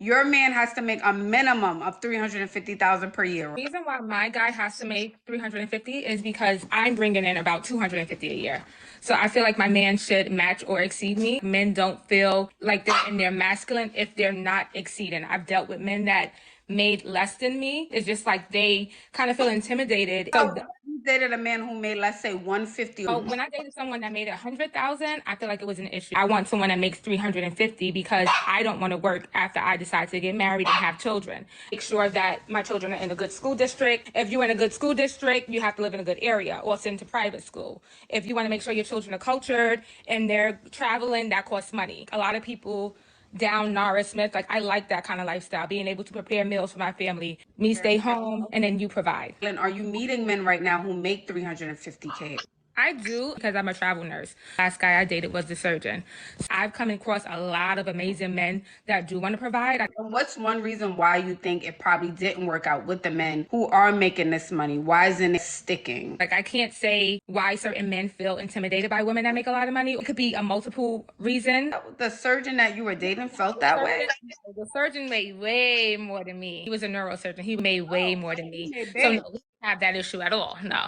Your man has to make a minimum of 350,000 per year. The reason why my guy has to make 350 is because I'm bringing in about 250 a year. So I feel like my man should match or exceed me. Men don't feel like they're in their masculine if they're not exceeding. I've dealt with men that made less than me. It's just like they kind of feel intimidated. So You dated a man who made, let's say, 150. when I dated someone that made 100,000, I feel like it was an issue. I want someone that makes 350 because I don't want to work after I decide to get married and have children. Make sure that my children are in a good school district. If you're in a good school district, you have to live in a good area or send to private school. If you want to make sure your children are cultured and they're traveling, that costs money. A lot of people down Norris Smith. Like, I like that kind of lifestyle, being able to prepare meals for my family, me stay home, and then you provide. And are you meeting men right now who make 350K? I do because I'm a travel nurse. Last guy I dated was the surgeon. I've come across a lot of amazing men that do want to provide. And what's one reason why you think it probably didn't work out with the men who are making this money? Why isn't it sticking? Like, I can't say why certain men feel intimidated by women that make a lot of money. It could be a multiple reason. The surgeon that you were dating felt that way? The surgeon made way more than me. He was a neurosurgeon. He made way more than me. So no, we didn't have that issue at all. No.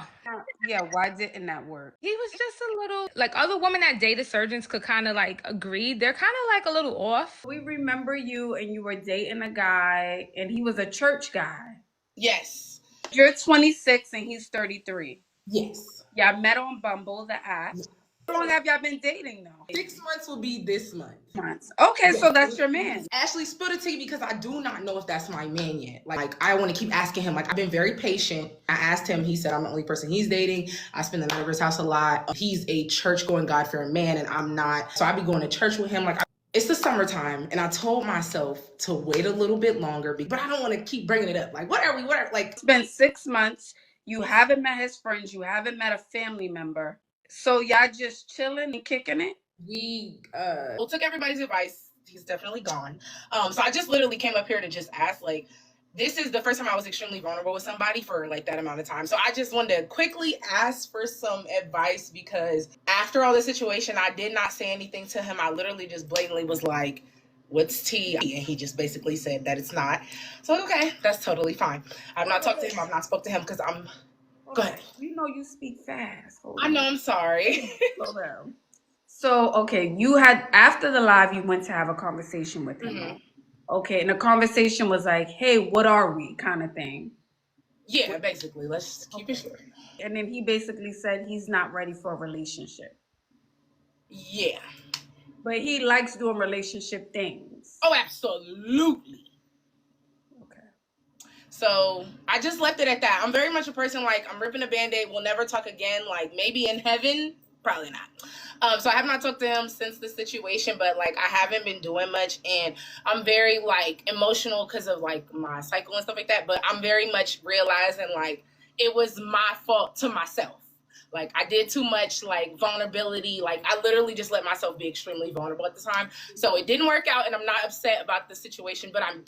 Yeah, why didn't that work? He was just a little, like, other women that dated surgeons could kind of like agree. They're kind of like a little off. We remember you and you were dating a guy and he was a church guy. Yes. You're 26 and he's 33. Yes. Y'all met on Bumble, the app. How long have y'all been dating though? 6 months will be this month. Okay, so that's your man. Ashley, spill the tea because I do not know if that's my man yet. Like, I want to keep asking him. Like, I've been very patient. I asked him. He said I'm the only person he's dating. I spend the night at his house a lot. He's a church-going, God-fearing man, and I'm not. So I be going to church with him. Like, it's the summertime, and I told myself to wait a little bit longer, but I don't want to keep bringing it up. Like, whatever. Like, it's been 6 months. You haven't met his friends. You haven't met a family member. So y'all just chilling and kicking it? We took everybody's advice. He's definitely gone. So I just literally came up here to just ask, like, this is the first time I was extremely vulnerable with somebody for like that amount of time. So I just wanted to quickly ask for some advice because after all the situation, I did not say anything to him. I literally just blatantly was like, what's tea? And he just basically said that it's not. So, okay, that's totally fine. I've not talked to him. I've not spoke to him because I'm... Go ahead. You know you speak fast. I know, I'm sorry. Slow down. So, okay, you had, after the live, you went to have a conversation with him. Mm-hmm. Okay, and the conversation was like, hey, what are we, kind of thing. Yeah, basically. Let's keep it short. And then he basically said he's not ready for a relationship. Yeah. But he likes doing relationship things. Oh, absolutely. So I just left it at that. I'm very much a person, like, I'm ripping a Band-Aid. We'll never talk again. Like, maybe in heaven, probably not. So I have not talked to him since the situation, but, like, I haven't been doing much. And I'm very, like, emotional because of, like, my cycle and stuff like that. But I'm very much realizing, like, it was my fault to myself. Like, I did too much, like, vulnerability. Like, I literally just let myself be extremely vulnerable at the time. So it didn't work out, and I'm not upset about the situation, but I'm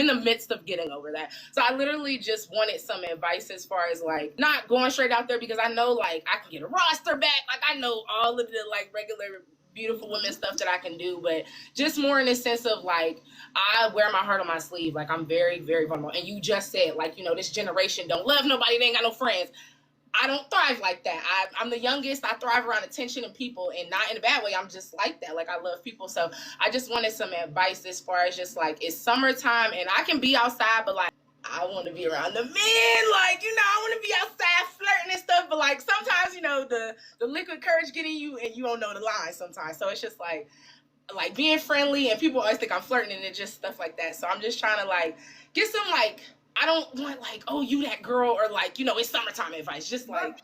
in the midst of getting over that. So I literally just wanted some advice as far as, like, not going straight out there because I know, like, I can get a roster back. Like, I know all of the, like, regular beautiful women stuff that I can do, but just more in the sense of, like, I wear my heart on my sleeve. Like, I'm very, very vulnerable. And you just said, like, you know, this generation don't love nobody. They ain't got no friends. I don't thrive like that. I'm the youngest. I thrive around attention and people, and not in a bad way. I'm just like that. Like, I love people. So I just wanted some advice as far as just, like, it's summertime and I can be outside, but, like, I want to be around the men. Like, you know, I want to be outside flirting and stuff. But, like, sometimes, you know, the liquid courage getting you and you don't know the line sometimes. So it's just like being friendly, and people always think I'm flirting and it's just stuff like that. So I'm just trying to, like, get some, like, I don't want, like, oh, you that girl, or, like, you know, it's summertime advice. Just, like.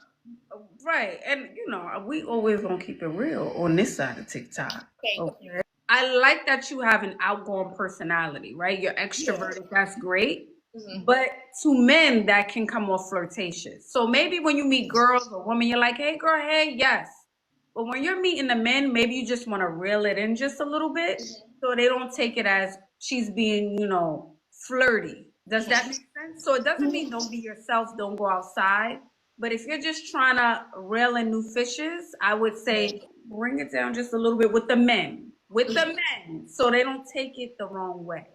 Right. And, you know, we always gonna keep it real on this side of TikTok. Okay. I like that you have an outgoing personality, right? You're extroverted. Yeah. That's great. Mm-hmm. But to men, that can come off flirtatious. So maybe when you meet girls or women, you're like, hey, girl, hey, yes. But when you're meeting the men, maybe you just want to reel it in just a little bit, mm-hmm. so they don't take it as she's being, you know, flirty. Does that make sense? So it doesn't mean don't be yourself, don't go outside. But if you're just trying to reel in new fishes, I would say bring it down just a little bit with the men. So they don't take it the wrong way.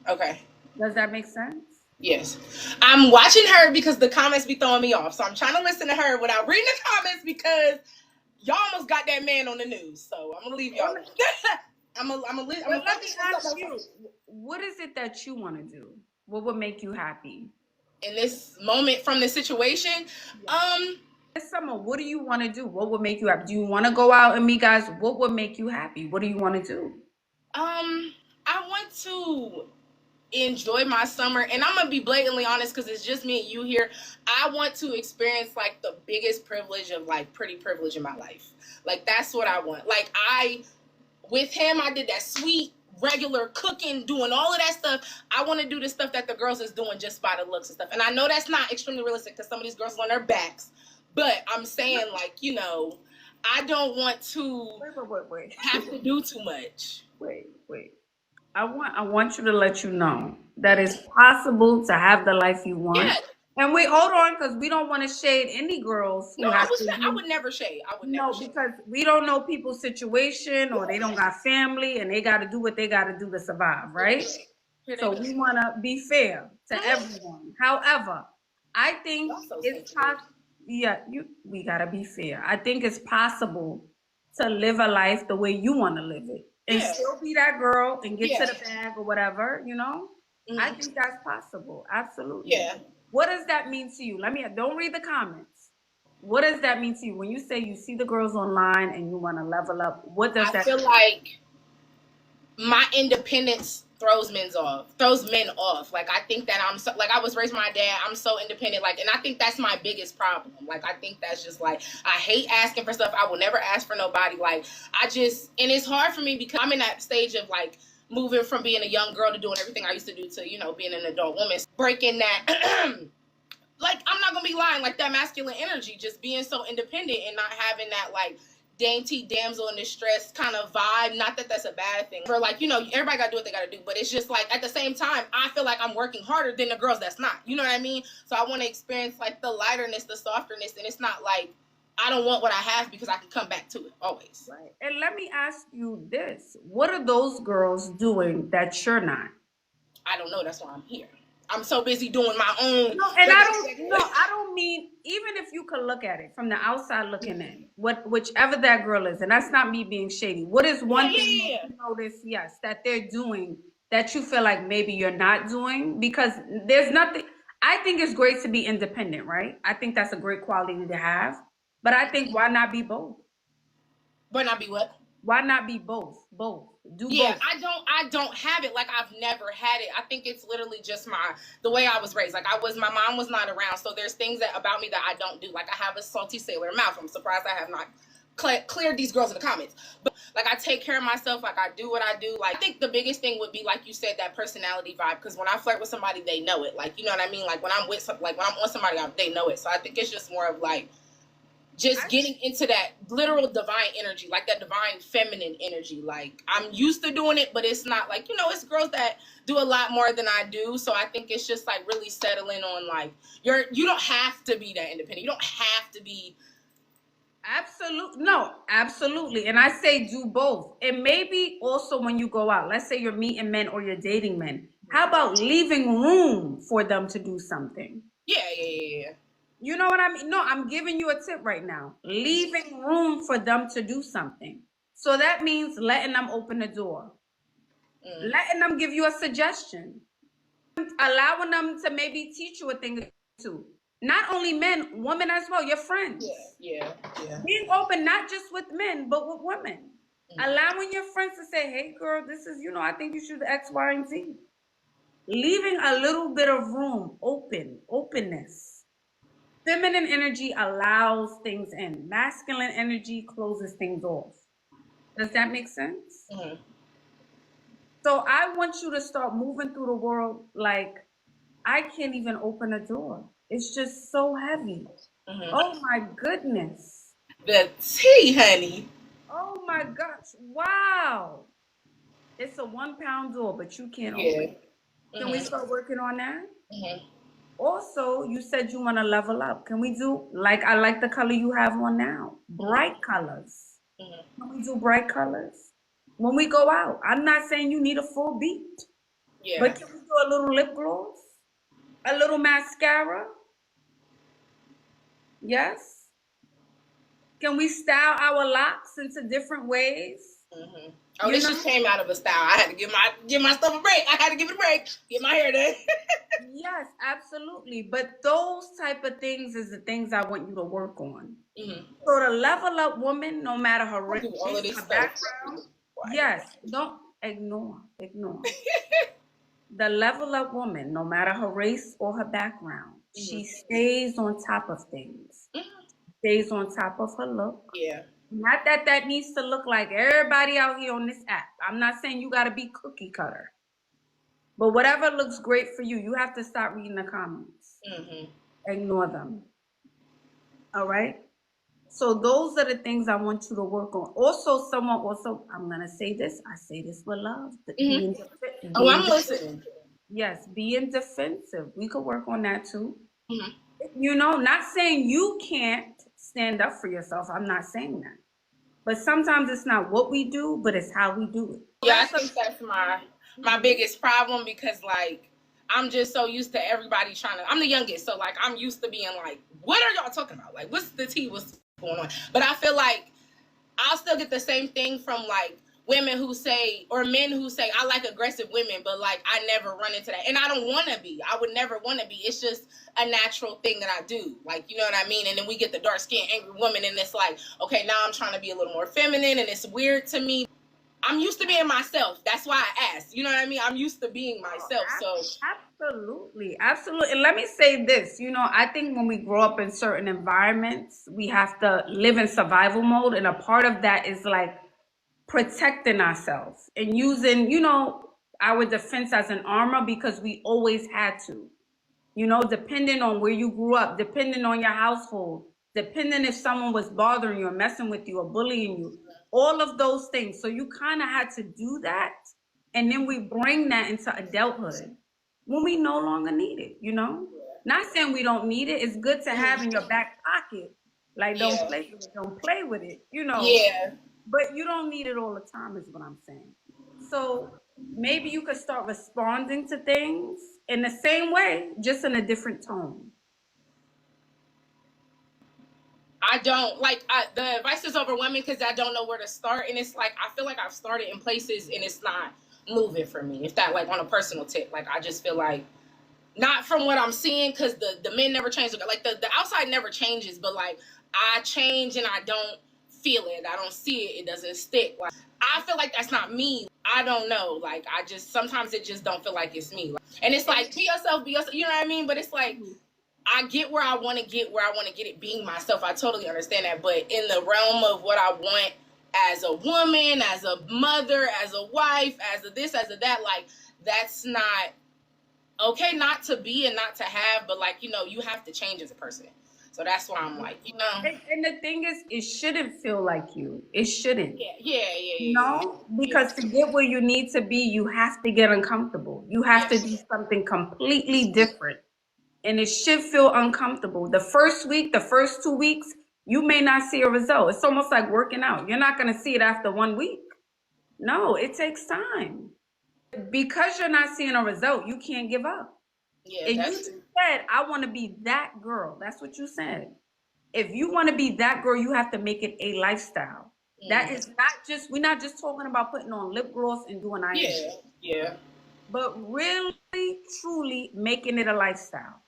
Okay. Does that make sense? Yes. I'm watching her because the comments be throwing me off. So I'm trying to listen to her without reading the comments because y'all almost got that man on the news. So I'm gonna leave y'all. Let me ask you, what is it that you want to do? What would make you happy in this moment from the situation? This summer, what do you want to do? What would make you happy? Do you want to go out and meet guys? What would make you happy? What do you want to do? I want to enjoy my summer, and I'm gonna be blatantly honest because it's just me and you here. I want to experience like the biggest privilege of like pretty privilege in my life. Like that's what I want. Like with him, I did that sweet regular cooking, doing all of that stuff. I want to do the stuff that the girls is doing just by the looks and stuff. And I know that's not extremely realistic because some of these girls are on their backs, but I'm saying like, you know, I don't want to wait. have to do too much. Wait. I want you to let you know that it's possible to have the life you want. Yeah. And wait, hold on, because we don't want to shade any girls who I would never shade. Because we don't know people's situation or they don't got family and they got to do what they got to do to survive, right? So we want to be fair to everyone. However, I think it's possible. Yeah, we got to be fair. I think it's possible to live a life the way you want to live it and still be that girl and get to the bag or whatever, you know? Mm-hmm. I think that's possible. Absolutely. Yeah. What does that mean to you? Don't read the comments. What does that mean to you? When you say you see the girls online and you want to level up, what does that mean? I feel like my independence throws men off. Like I think that I was raised by my dad. I'm so independent. Like, and I think that's my biggest problem. Like, I think that's just like, I hate asking for stuff. I will never ask for nobody. Like, and it's hard for me because I'm in that stage of like moving from being a young girl to doing everything I used to do to, you know, being an adult woman, breaking that. Like, I'm not gonna be lying, like that masculine energy, just being so independent and not having that like dainty damsel in distress kind of vibe. Not that that's a bad thing. For like, you know, everybody gotta do what they gotta do, but it's just like at the same time, I feel like I'm working harder than the girls that's not. You know what I mean? So I want to experience like the lighterness, the softerness, and it's not like I don't want what I have because I can come back to it always. Right. And let me ask you this: what are those girls doing that you're not? I don't know. That's why I'm here. I'm so busy doing my own. No, and I don't mean, even if you could look at it from the outside looking in, whichever that girl is, and that's not me being shady. What is one thing you notice, that they're doing that you feel like maybe you're not doing? Because there's nothing, I think it's great to be independent, right? I think that's a great quality to have. But I think why not be both? Why not be what? Why not be both? Both. Both. I don't have it. Like, I've never had it. I think it's literally just the way I was raised. Like, my mom was not around, so there's things about me that I don't do. Like, I have a salty sailor mouth. I'm surprised I have not cleared these girls in the comments. But like, I take care of myself. Like, I do what I do. Like, I think the biggest thing would be, like you said, that personality vibe. Because when I flirt with somebody, they know it. Like, you know what I mean? Like, when I'm on somebody, they know it. So I think it's just more of like just getting into that literal divine energy, like that divine feminine energy. Like, I'm used to doing it, but it's not like, you know, it's girls that do a lot more than I do. So I think it's just like really settling on like, you don't have to be that independent. You don't have to be. Absolutely. And I say do both. And maybe also when you go out, let's say you're meeting men or you're dating men, how about leaving room for them to do something? Yeah. You know what I mean? No, I'm giving you a tip right now. Leaving room for them to do something. So that means letting them open the door. Letting them give you a suggestion. Allowing them to maybe teach you a thing or two. Not only men, women as well, your friends. Yeah. Being open, not just with men, but with women. Allowing your friends to say, hey, girl, this is, you know, I think you should X, Y, and Z. Leaving a little bit of room, openness. Feminine energy allows things in. Masculine energy closes things off. Does that make sense? Mm-hmm. So I want you to start moving through the world like, I can't even open a door. It's just so heavy. Mm-hmm. Oh my goodness. The tea, honey. Oh my gosh. Wow. It's a 1 pound door, but you can't open it. Can we start working on that? Mm-hmm. Also, you said you want to level up. Can we do, like, I like the color you have on now, bright colors. Mm-hmm. Can we do bright colors? When we go out, I'm not saying you need a full beat. Yeah. But can we a little lip gloss, a little mascara? Yes. Can we style our locks into different ways? Mm-hmm. Oh, this just came out of a style. I had to give my stuff a break. I had to give it a break. Get my hair done. Yes, absolutely. But those type of things is the things I want you to work on. Mm-hmm. So the level up woman, no matter her race, her background, yes, don't ignore. The level up woman, no matter her race or her background, she stays on top of things. Stays on top of her look. Yeah. Not that needs to look like everybody out here on this app. I'm not saying you got to be cookie cutter. But whatever looks great for you, you have to start reading the comments. Mm-hmm. Ignore them. All right? So those are the things I want you to work on. Also, I'm going to say this. I say this with love. Mm-hmm. I'm listening. Yes, being defensive. We could work on that too. Mm-hmm. You know, not saying you can't stand up for yourself. I'm not saying that. But sometimes it's not what we do, but it's how we do it. Yeah, I think that's my biggest problem, because like I'm just so used to everybody I'm the youngest, so like I'm used to being like, what are y'all talking about? Like, what's the tea? What's going on? But I feel like I'll still get the same thing from like women who say, or men who say, I like aggressive women, but like I never run into that. And I don't want to be. I would never want to be. It's just a natural thing that I do. Like, you know what I mean? And then we get the dark skinned angry woman, and it's like, okay, now I'm trying to be a little more feminine, and it's weird to me. I'm used to being myself. That's why I asked. You know what I mean? I'm used to being myself. So absolutely. And let me say this. You know, I think when we grow up in certain environments, we have to live in survival mode. And a part of that is like protecting ourselves and using, you know, our defense as an armor, because we always had to. You know, depending on where you grew up, depending on your household, depending if someone was bothering you or messing with you or bullying you, all of those things. So you kind of had to do that. And then we bring that into adulthood when we no longer need it, you know? Not saying we don't need it. It's good to have in your back pocket. Like, don't play with it, you know? Yeah. But you don't need it all the time is what I'm saying. So maybe you could start responding to things in the same way, just in a different tone. I don't like the advice is overwhelming because I don't know where to start, and it's like I feel like I've started in places and it's not moving for me. If that, like, on a personal tip, like I just feel like not from what I'm seeing, because the men never change. Like the outside never changes, but like I change and I don't feel it. I don't see it. It doesn't stick. Like I feel like that's not me. I don't know. Like I just sometimes it just don't feel like it's me. Like, and it's like be yourself. You know what I mean? But it's like I get where I want to get it being myself. I totally understand that. But in the realm of what I want as a woman, as a mother, as a wife, as a this, as a that, like that's not okay not to be and not to have, but like, you know, you have to change as a person. So that's why I'm like, you know. And the thing is, it shouldn't feel like you. It shouldn't. Yeah. You know? Because to get where you need to be, you have to get uncomfortable. You have to do something completely different. And it should feel uncomfortable. The first week, the first 2 weeks, you may not see a result. It's almost like working out. You're not going to see it after 1 week. No, it takes time. Because you're not seeing a result, you can't give up. Yeah, and you said, I want to be that girl. That's what you said. If you want to be that girl, you have to make it a lifestyle. That is not just, we're not just talking about putting on lip gloss and doing eyeliner. Yeah. But really, truly making it a lifestyle.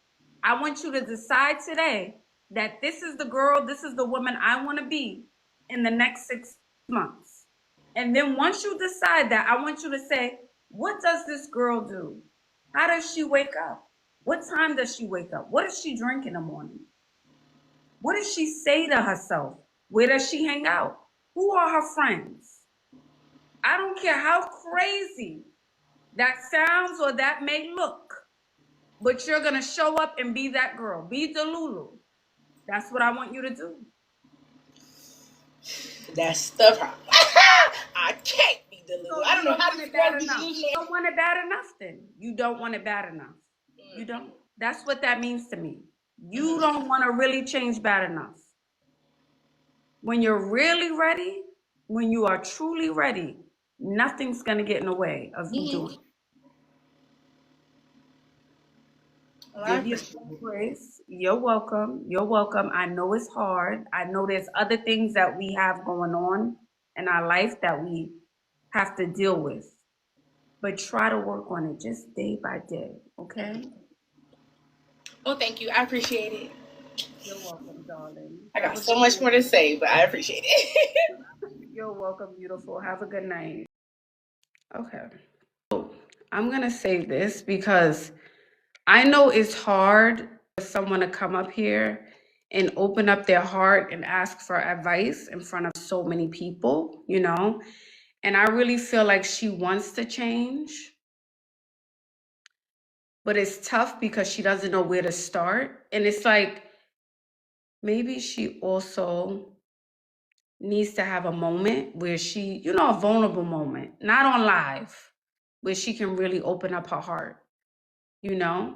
I want you to decide today that this is the girl, this is the woman I want to be in the next 6 months. And then once you decide that, I want you to say, what does this girl do? How does she wake up? What time does she wake up? What does she drink in the morning? What does she say to herself? Where does she hang out? Who are her friends? I don't care how crazy that sounds or that may look, but you're going to show up and be that girl. Be Delulu. That's what I want you to do. That's the problem. I can't be Delulu. So I don't know how to describe it. You don't want it bad enough then. You don't want it bad enough. You don't. That's what that means to me. You don't want to really change bad enough. When you're really ready, when you are truly ready, nothing's going to get in the way of you doing it. Well, I Give appreciate yourself grace. You're welcome. You're welcome. I know it's hard. I know there's other things that we have going on in our life that we have to deal with. But try to work on it just day by day, okay? Well, thank you. I appreciate it. You're welcome, darling. I Have got a so good much night. more to say, but I appreciate it. You're welcome, beautiful. Have a good night. Okay. I'm going to say this because I know it's hard for someone to come up here and open up their heart and ask for advice in front of so many people, you know? And I really feel like she wants to change, but it's tough because she doesn't know where to start. And it's like maybe she also needs to have a moment where she, you know, a vulnerable moment, not on live, where she can really open up her heart, you know?